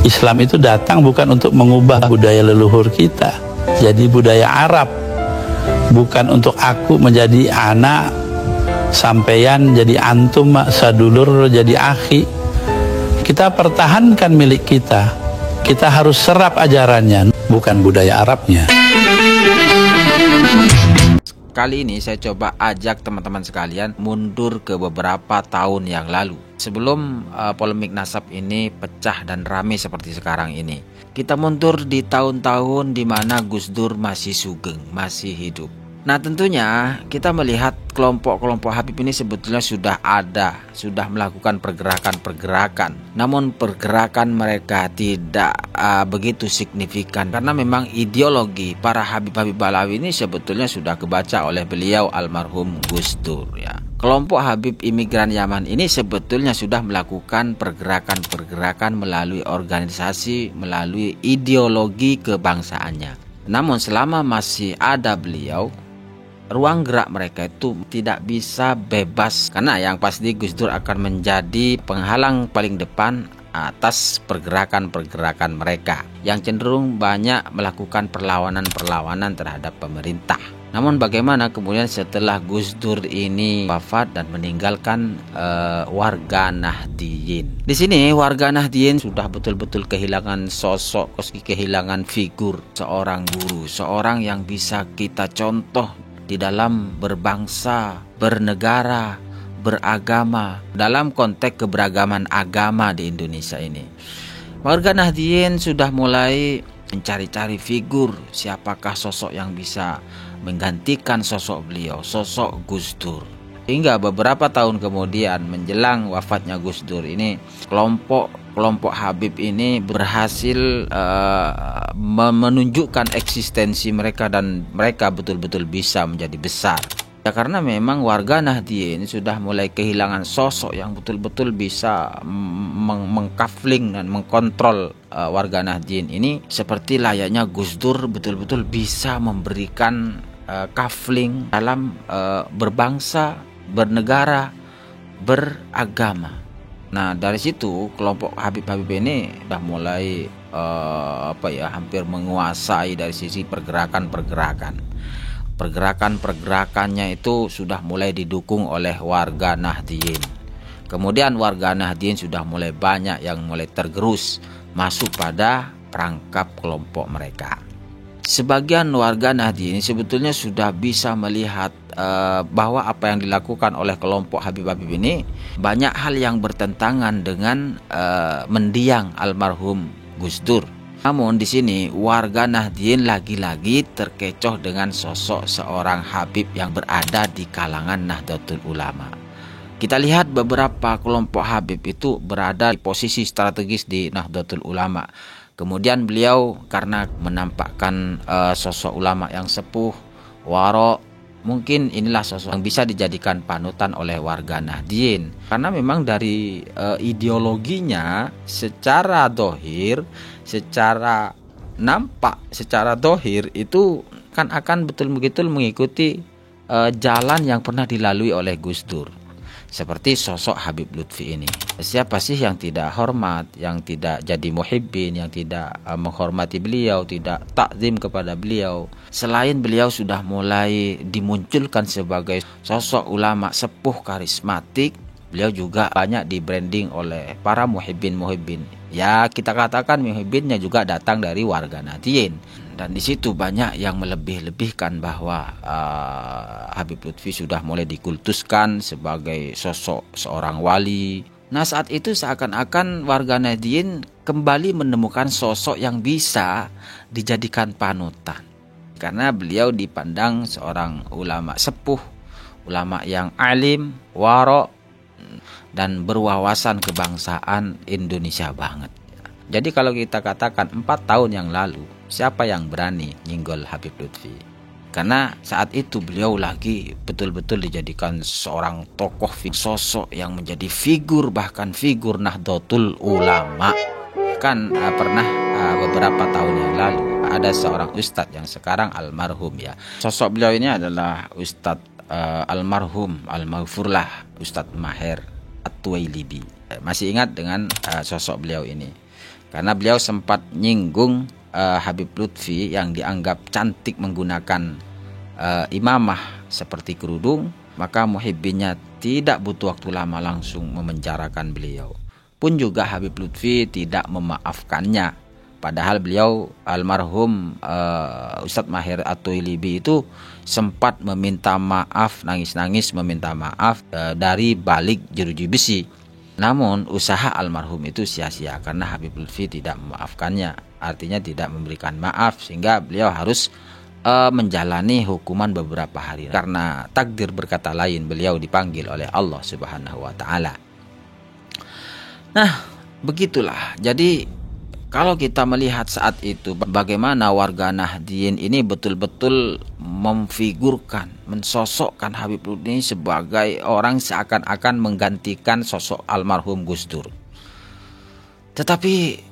Islam itu datang bukan untuk mengubah budaya leluhur kita jadi budaya Arab, bukan untuk aku menjadi anak, sampeyan jadi antum, sadulur jadi akhi. Kita pertahankan milik kita. Kita harus serap ajarannya, bukan budaya Arabnya. Kali ini saya coba ajak teman-teman sekalian mundur ke beberapa tahun yang lalu. Sebelum polemik nasab ini pecah dan ramai seperti sekarang ini. Kita mundur di tahun-tahun di mana Gus Dur masih sugeng, masih hidup. Nah tentunya kita melihat kelompok-kelompok Habib ini sebetulnya sudah ada, sudah melakukan pergerakan-pergerakan. Namun pergerakan mereka tidak begitu signifikan karena memang ideologi para Habib-Habib Alawi ini sebetulnya sudah kebaca oleh beliau almarhum Gus Dur ya. Kelompok Habib imigran Yaman ini sebetulnya sudah melakukan pergerakan-pergerakan melalui organisasi, melalui ideologi kebangsaannya. Namun selama masih ada beliau, ruang gerak mereka itu tidak bisa bebas karena yang pasti Gus Dur akan menjadi penghalang paling depan atas pergerakan-pergerakan mereka yang cenderung banyak melakukan perlawanan-perlawanan terhadap pemerintah. Namun bagaimana kemudian setelah Gus Dur ini wafat dan meninggalkan warga Nahdliyin. Di sini warga Nahdliyin sudah betul-betul kehilangan sosok, kehilangan figur seorang guru, seorang yang bisa kita contoh di dalam berbangsa, bernegara, beragama, dalam konteks keberagaman agama di Indonesia ini. Warga Nahdliyin sudah mulai mencari-cari figur, siapakah sosok yang bisa menggantikan sosok beliau, sosok Gus Dur. Hingga beberapa tahun kemudian menjelang wafatnya Gus Dur ini, kelompok Habib ini berhasil menunjukkan eksistensi mereka dan mereka betul-betul bisa menjadi besar. Ya karena memang warga Nahdliyin sudah mulai kehilangan sosok yang betul-betul bisa mengkafling dan mengkontrol warga Nahdliyin ini seperti layaknya Gus Dur betul-betul bisa memberikan kafling dalam berbangsa, bernegara, beragama. Nah dari situ kelompok Habib-Habib ini sudah mulai hampir menguasai dari sisi pergerakannya itu sudah mulai didukung oleh warga Nahdliyin. Kemudian warga Nahdliyin sudah mulai banyak yang mulai tergerus masuk pada perangkap kelompok mereka. Sebagian warga Nahdliyin sebetulnya sudah bisa melihat bahwa apa yang dilakukan oleh kelompok Habib-Habib ini banyak hal yang bertentangan dengan mendiang almarhum Gus Dur. Namun di sini warga Nahdliyin lagi-lagi terkecoh dengan sosok seorang Habib yang berada di kalangan Nahdlatul Ulama. Kita lihat beberapa kelompok Habib itu berada di posisi strategis di Nahdlatul Ulama. Kemudian beliau karena menampakkan sosok ulama yang sepuh, waro, mungkin inilah sosok yang bisa dijadikan panutan oleh warga Nahdliyin. Karena memang dari ideologinya secara dohir, secara nampak, secara dohir itu kan akan betul-betul mengikuti jalan yang pernah dilalui oleh Gus Dur. Seperti sosok Habib Lutfi ini. Siapa sih yang tidak hormat, yang tidak jadi muhibbin, yang tidak menghormati beliau, tidak takzim kepada beliau. Selain beliau sudah mulai dimunculkan sebagai sosok ulama sepuh karismatik, beliau juga banyak di branding oleh para muhibbin. Ya kita katakan muhibbinnya juga datang dari warga Nahdliyin. Dan di situ banyak yang melebih-lebihkan bahwa Habib Lutfi sudah mulai dikultuskan sebagai sosok seorang wali. Nah saat itu seakan-akan warga Nahdliyin kembali menemukan sosok yang bisa dijadikan panutan. Karena beliau dipandang seorang ulama sepuh, ulama yang alim, waro, dan berwawasan kebangsaan Indonesia banget. Jadi kalau kita katakan 4 tahun yang lalu, siapa yang berani nyinggol Habib Lutfi? Karena saat itu beliau lagi betul-betul dijadikan seorang tokoh, sosok yang menjadi figur, bahkan figur Nahdlatul Ulama. Kan pernah beberapa tahun yang lalu ada seorang ustadz yang sekarang almarhum ya. Sosok beliau ini adalah Ustadz almarhum, Ustadz Maher At-Tuwailibi. Masih ingat dengan sosok beliau ini. karena beliau sempat nyinggung Habib Lutfi yang dianggap cantik menggunakan imamah seperti kerudung, maka muhibbinnya tidak butuh waktu lama langsung memenjarakan beliau. Pun juga Habib Lutfi tidak memaafkannya. Padahal beliau almarhum Ustadz Mahir At-Tuilibi itu sempat meminta maaf, nangis-nangis meminta maaf dari balik jeruji besi. Namun usaha almarhum itu sia-sia karena Habib Lutfi tidak memaafkannya. Artinya tidak memberikan maaf, sehingga beliau harus menjalani hukuman beberapa hari. Karena takdir berkata lain, beliau dipanggil oleh Allah Subhanahu wa taala. Nah, begitulah. Jadi kalau kita melihat saat itu bagaimana warga Nahdien ini betul-betul memfigurkan, mensosokkan Habib Lutfi ini sebagai orang seakan-akan menggantikan sosok almarhum Gus Dur. Tetapi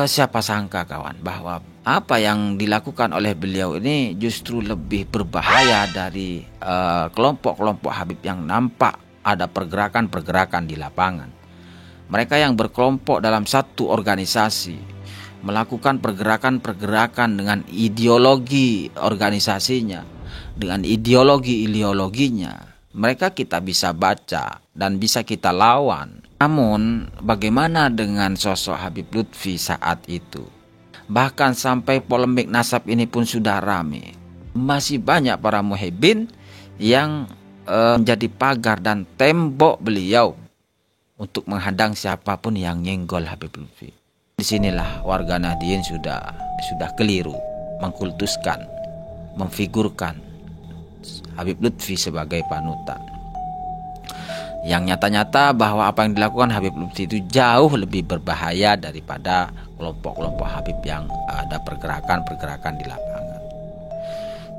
siapa sangka kawan bahwa apa yang dilakukan oleh beliau ini justru lebih berbahaya dari kelompok-kelompok Habib yang nampak ada pergerakan-pergerakan di lapangan. Mereka yang berkelompok dalam satu organisasi melakukan pergerakan-pergerakan dengan ideologi organisasinya, dengan ideologinya. Mereka kita bisa baca dan bisa kita lawan. Namun bagaimana dengan sosok Habib Lutfi saat itu? Bahkan sampai polemik nasab ini pun sudah ramai. Masih banyak para muhibbin yang menjadi pagar dan tembok beliau untuk menghadang siapapun yang nyenggol Habib Lutfi. Disinilah warga Nahdien sudah keliru mengkultuskan, memfigurkan Habib Lutfi sebagai panutan. Yang nyata-nyata bahwa apa yang dilakukan Habib Lutfi itu jauh lebih berbahaya daripada kelompok-kelompok Habib yang ada pergerakan-pergerakan di lapangan.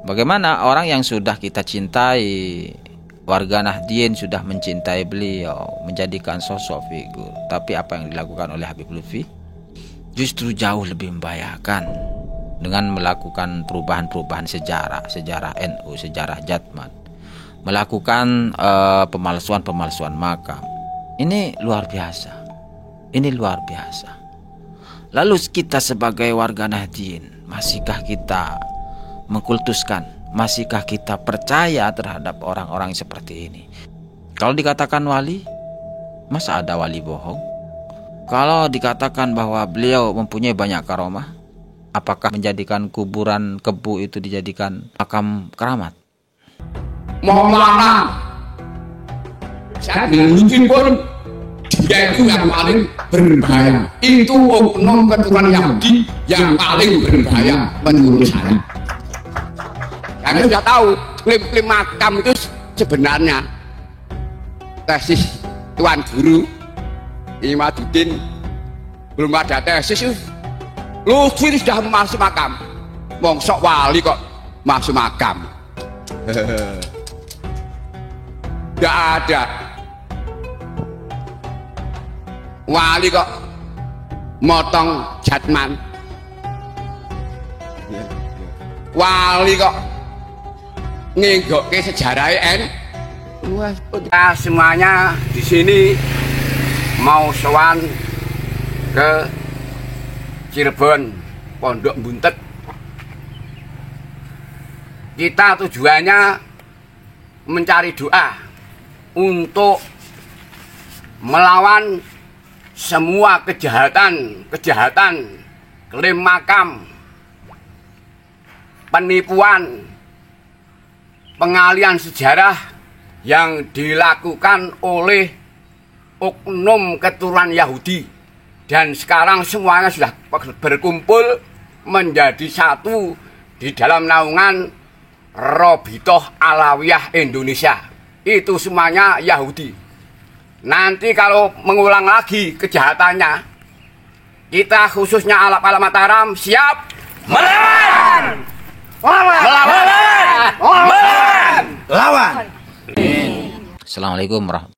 Bagaimana orang yang sudah kita cintai, warga Nahdien sudah mencintai beliau, menjadikan sosok figur. Tapi apa yang dilakukan oleh Habib Lutfi justru jauh lebih membahayakan dengan melakukan perubahan-perubahan sejarah NU, sejarah Jatman, melakukan pemalsuan makam. Ini luar biasa. Lalu kita sebagai warga Nahdien, masihkah kita mengkultuskan? Masihkah kita percaya terhadap orang-orang seperti ini? Kalau dikatakan wali, masa ada wali bohong? Kalau dikatakan bahwa beliau mempunyai banyak karomah, apakah menjadikan kuburan kebu itu dijadikan makam keramat? Maulana mungkin pun dia itu yang paling berbahaya. Itu oknum keturunan Yahudi yang paling berbahaya menurut saya. Karena sudah tahu klaim-klaim makam itu sebenarnya tesis Tuan Guru Imaduddin belum ada tesis. Lutfi sudah masuk makam. Mongsok wali kok masuk makam. Tidak ada wali kok motong Jatman. Wali kok nginggokke sejarah kita semuanya di sini mau sowan ke Cirebon, Pondok Buntet. Kita tujuannya mencari doa untuk melawan semua kejahatan, klaim makam, penipuan, pengalian sejarah yang dilakukan oleh oknum keturunan Yahudi. Dan sekarang semuanya sudah berkumpul menjadi satu di dalam naungan Robitoh Alawiyah Indonesia. Itu semuanya Yahudi. Nanti kalau mengulang lagi kejahatannya, kita khususnya Alap Mataram siap melawan! Melawan! Melawan! Melawan! Assalamualaikum warahmatullahi wabarakatuh.